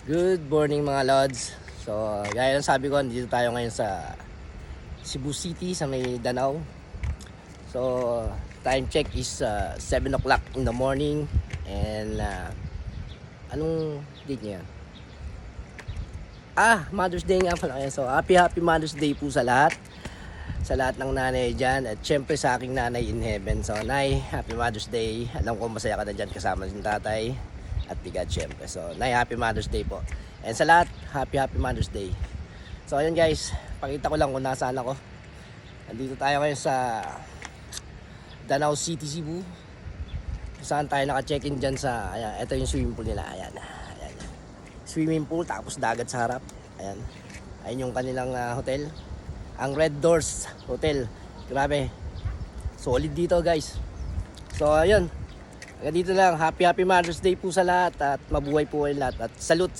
Good morning mga lods. So gaya ng sabi ko, dito tayo ngayon sa Cebu City sa may Danao. So time check is 7 o'clock in the morning. And anong date niya? Mother's Day nga pala. So happy Mother's Day po sa lahat. Sa lahat ng nanay dyan. At syempre sa aking nanay in heaven. So Nay, happy Mother's Day. Alam ko masaya ka na dyan kasama si tatay at bigad syempre. So Nay, happy Mother's Day po. And sa lahat, happy Mother's Day. So ayun guys, pakita ko lang kung nasaan ako. Nandito tayo ngayon sa Danao City, Cebu. Saan tayo naka-check-in dyan sa, ayan, ito yung swimming pool nila. Ayan, ayan. Swimming pool, tapos dagat sa harap. Ayan, ayun yung kanilang hotel. Ang Red Doors Hotel. Grabe, solid dito guys. So ayun, hanggang dito lang. Happy Mother's Day po sa lahat. At mabuhay po kayo lahat. At salute sa